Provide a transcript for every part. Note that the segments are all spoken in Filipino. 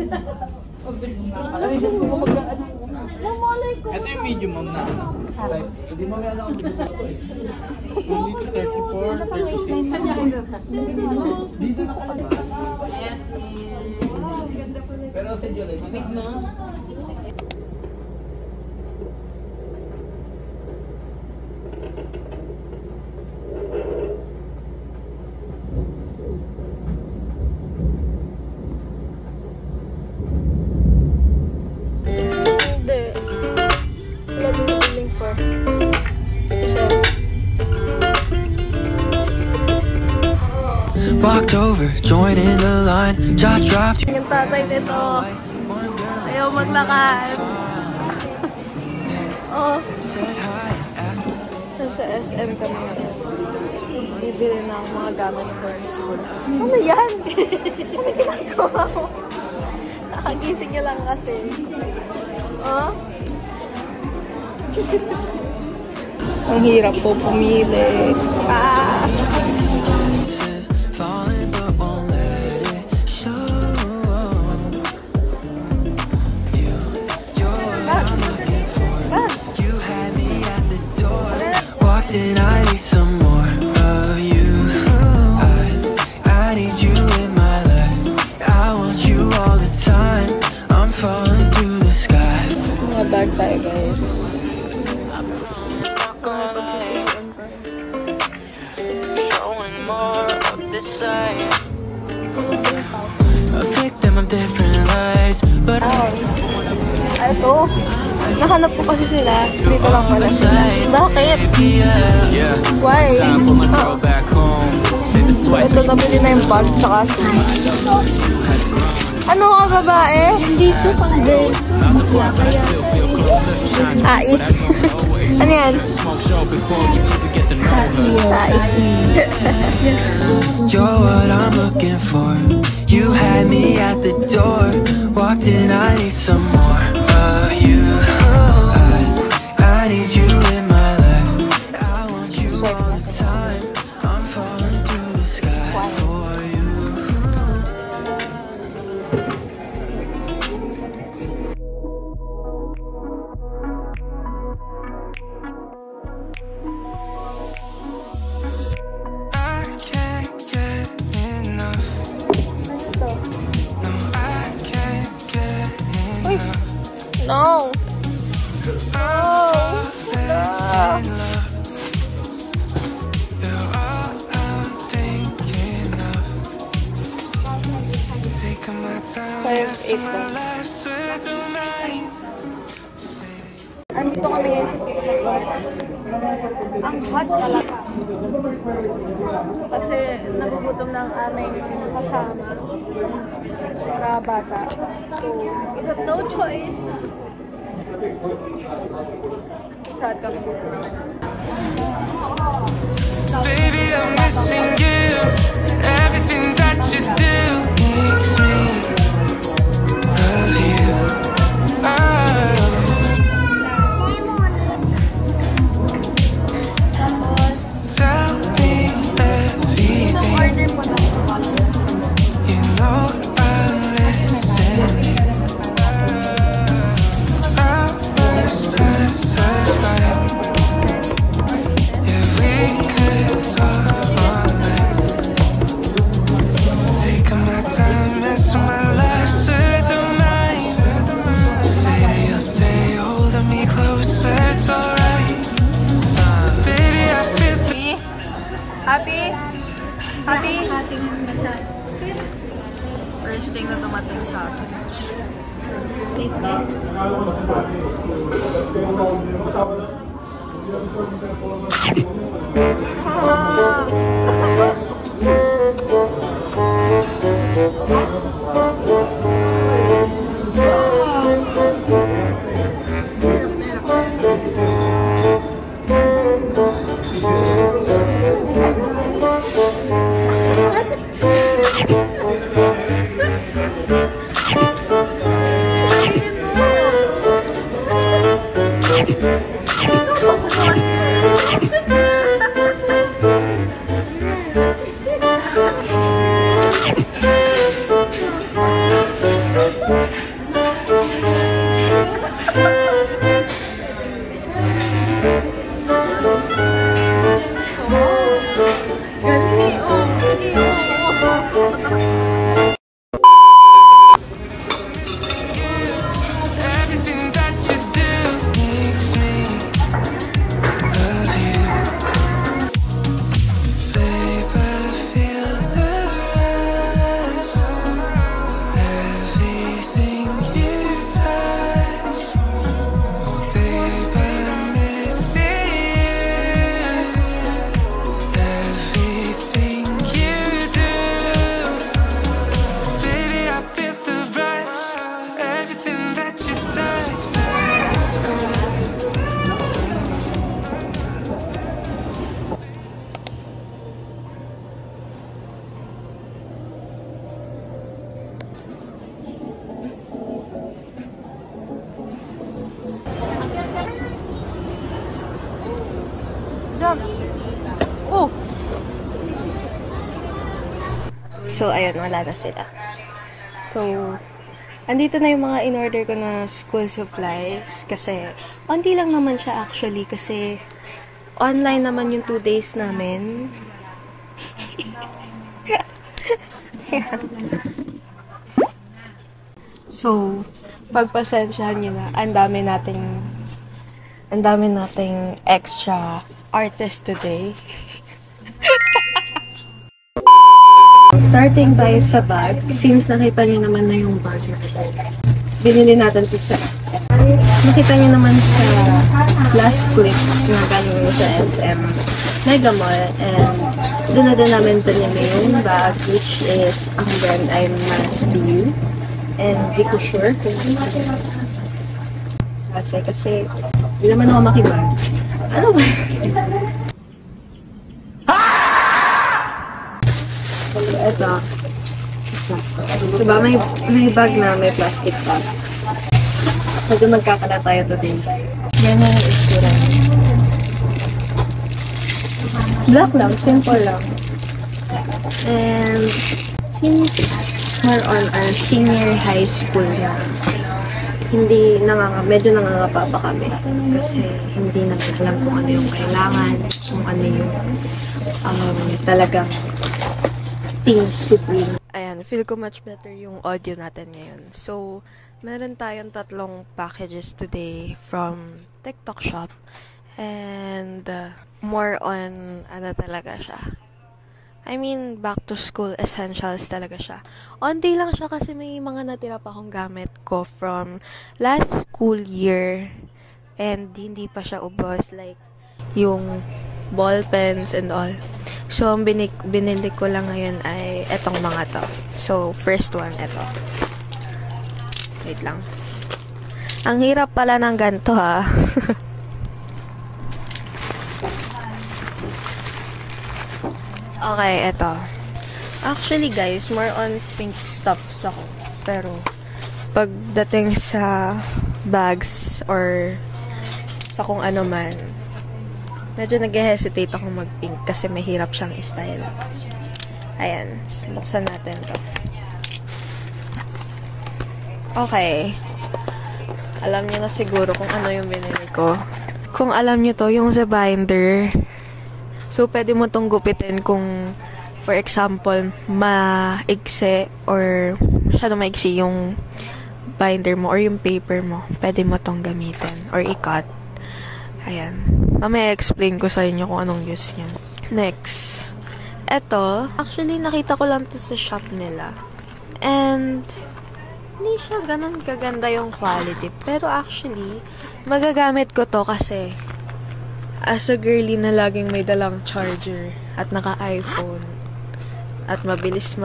Akalisan mo magkaan. Ito yung medium, ma'am, na. Hindi mo may alam kung Only 34, 36. dito nakalagay. Pero sa July. Big no? Walked over, joining the line, jaw dropped. Yung tatay nito, ayaw maglakad. Oh. Nasa SM kami ngayon. Bibili na ang mga gamit for school. Ano yan? Ano ginagawa mo? Nakagising niya lang kasi. Oh? Ang hirap po pumili. Ah! And I need some more of you. I need you in my life. I want you all the time. I'm falling through the sky. Mga bag tayo, guys. Showing more of this side. A victim of different lies, but Ito. Nahanap ko kasi sila. Dito lang wala sila. Bakit? Why? Ito, nabili na yung bag tsaka shoes. Ano ka, babae? Dito pang din. Ai. Ano yan? Ai. You're what I'm looking for. You had me at the door. Walked in, I need some more of you. I need you in my life. I want you all the time. I'm falling through the sky for you. I can't get enough. No, I can't get enough. No. Andito kami ngayon sa Pizza Hut. Ang hot talaga. Kasi nagugutom ng aming kasama na bata. So, we have no choice. Pizza Hut kami. Baby, I'm missing you. Everything that you do makes me love you. Tell me everything. You know I'm listening. I was satisfied. Yeah, we could talk all night. Taking my time, messing my life, swear I don't mind. Say that you'll stay holding me close, swear it's alright. Baby, I feel Happy? Happy? First thing na dumating sa akin. So, ayun, wala na sila. So, andito na yung mga in-order ko na school supplies. Kasi, onti lang naman siya actually. Kasi, online naman yung 2 days namin. So, pagpasensyahan nyo na, ang dami nating extra artist today. Starting tayo sa bag. Since nakita nyo naman na yung bag binili natin ito sa SM. Nakita nyo naman sa last clip na galing sa SM Mega Mall. And doon na din namin pinili yung bag, which is ang brand ay Matthew. And di ko sure kung kasi hindi naman ako makibag. Ano ba? Ito. Diba, may bag na may plastic bag. Medyo magkakala tayo today. Yan ang itsura. Black lang, simple lang. And since more on our senior high school na, medyo nangangapa pa kami. Kasi hindi namin alam kung ano yung kailangan, kung ano yung talagang things to bring. Ayan, feel ko much better yung audio natin ngayon. So, meron tayong 3 packages today from TikTok shop. And more on, ano talaga siya. I mean, back to school essentials talaga siya. Onti lang siya kasi may mga natira pa akong gamit ko from last school year. And hindi pa siya ubos. Like, yung ball pens and all. So, ang binili ko lang ngayon ay etong mga to. So, first one, eto. Wait lang. Ang hirap pala ng ganito, ha. Okay, eto. Actually, guys, more on pink stuffs ako. Pero, pagdating sa bags or sa kung ano man, medyo nag-hesitate ako mag-pink kasi mahirap siyang style. Ayan. Buksan natin to. Okay. Alam niyo na siguro kung ano yung binili ko. Kung alam niyo to, yung sa binder. So, pwede mo tong gupitin kung, for example, maigsi or masyado maigsi yung binder mo or yung paper mo. Pwede mo tong gamitin or i-cut. Ayan. Mamaya explain ko sa inyo kung anong use yan. Next. Eto, actually nakita ko lang to sa shop nila. And hindi siya ganun kaganda yung quality. Pero actually, magagamit ko to kasi as a girly na laging may dalang charger at naka-iPhone at mabilis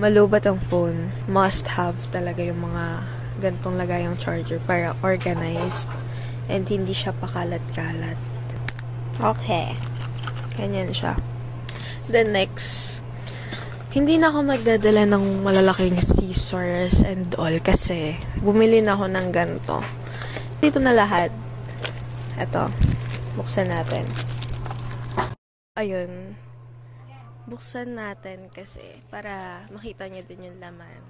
malubat ang phone, must have talaga yung mga gantong lagayang charger para organized. And hindi siya pakalat-kalat. Okay. Ganyan siya. Then next, hindi na ako magdadala ng malalaking scissors and all kasi bumili na ako ng ganito. Dito na lahat. Ito. Buksan natin. Ayun. Buksan natin kasi para makita niyo din yung laman.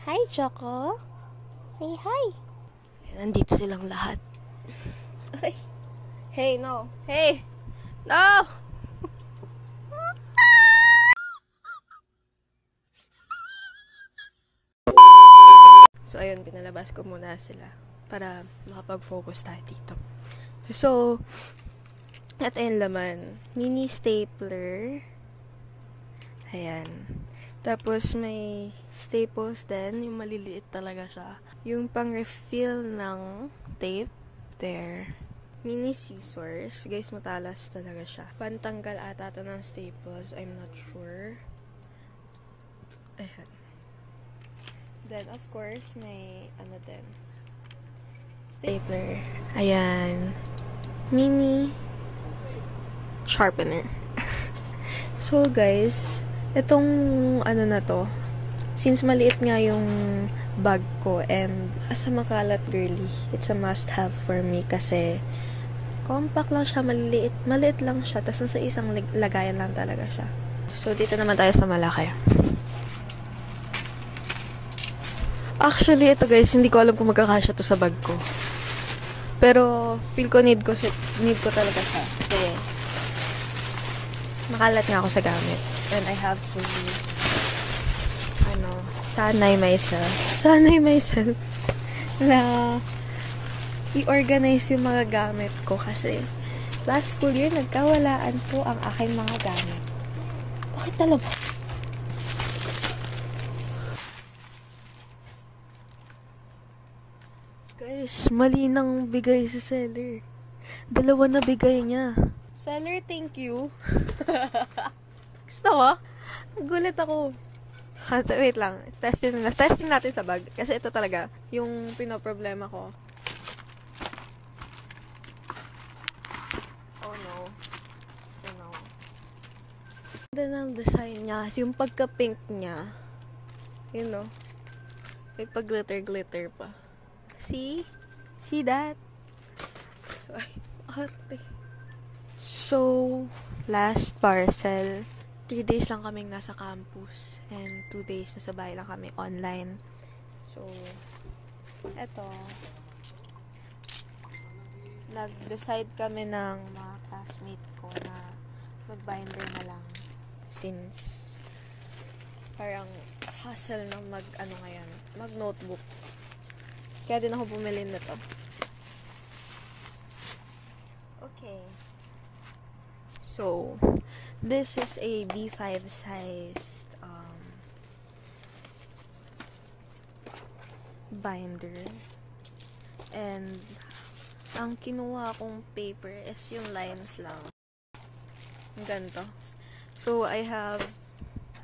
Hi, Choco. Say hi. Nandito silang lahat. Ay. Hey, no. Hey! No! So, ayun, pinalabas ko muna sila para makapag-focus tayo dito. So, ito yung laman. Mini stapler. Ayan. Tapos, may staples din. Yung maliliit talaga siya. Yung pang-refill ng tape. There. Mini scissors. Guys, matalas talaga siya. Pantanggal ata ito ng staples. I'm not sure. Ayan. Then, of course, may ano din. Stapler. Ayan. Mini sharpener. So, guys, itong ano na to, since maliit nga yung bag ko and as a makalat girly, it's a must-have for me kasi compact lang siya, maliit lang siya, tapos nasa isang lagayan lang talaga siya. So, dito naman tayo sa malaki. Actually, ito guys, hindi ko alam kung magkakasya to sa bag ko. Pero, feel ko need ko talaga siya. Kasi, makalat nga ako sa gamit. And I have to, sanay myself na i-organize yung mga gamit ko kasi last school year, nagkawalaan po ang aking mga gamit. Bakit talaga? Guys, mali nang bigay sa seller. 2 na bigay niya. Seller, thank you. Gusto mo? Nagulat ako. Wait lang. Testing natin sa bag. Kasi ito talaga, yung pinoproblema ko. Oh no. So no. Ganda ng design niya. Yung pagka-pink niya. You know. May pag-glitter pa. See? See that? So, ay, arte. So, last parcel. 3 days lang kaming nasa campus. And 2 days nasa bahay lang kami online. So, eto. Nag-decide kami ng mga classmate ko na mag-binder na lang. Since parang hassle na mag-notebook. Kaya din ako bumili na to. Okay. So, this is a B5 sized binder. And, ang kinuha kong paper is yung lines lang. Ganito. So, I have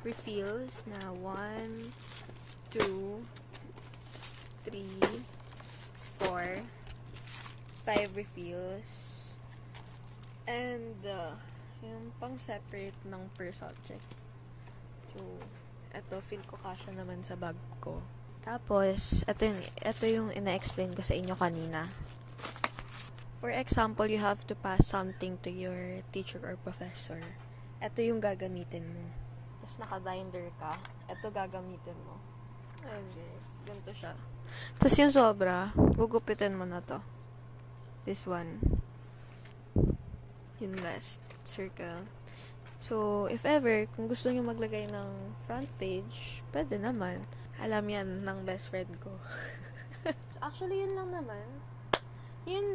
refills na 1, 2, 3, 4, 5 refills. And, yung pang separate ng per subject. So, eto, feel ko kasya naman sa bag ko. Tapos, ito yung ina-explain ko sa inyo kanina. For example, you have to pass something to your teacher or professor. Ito yung gagamitin mo. Tapos naka-binder ka. Ito gagamitin mo. Ayun guys, ganito siya. Tapos yung sobra, gugupitin mo na to. This one. Yung last circle. So, if ever, kung gusto nyo maglagay ng front page, pwede naman. Alam yan ng best friend ko. So, actually, yun lang naman. Yun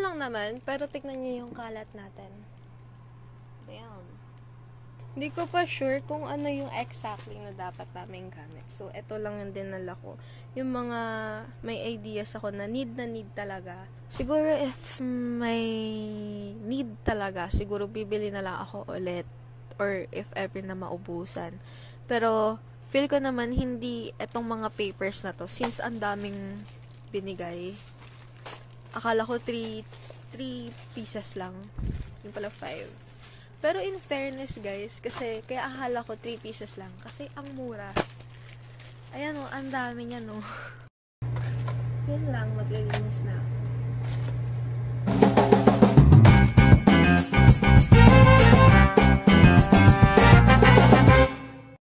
lang naman. Pero tignan nyo yung kalat natin. Damn. Hindi ko pa sure kung ano yung exactly na dapat namin gamit. So, ito lang yung dinala ko. Yung mga may ideas ako na need talaga. Siguro if may need talaga, siguro bibili na lang ako ulit. Or if ever na maubusan. Pero, feel ko naman hindi itong mga papers na to. Since ang daming binigay. Akala ko 3 pieces lang. Yung pala 5. Pero in fairness guys, kasi kaya akala ko 3 pieces lang. Kasi ang mura. Ayan o, ang dami niya no. Yan lang, maglilinis na.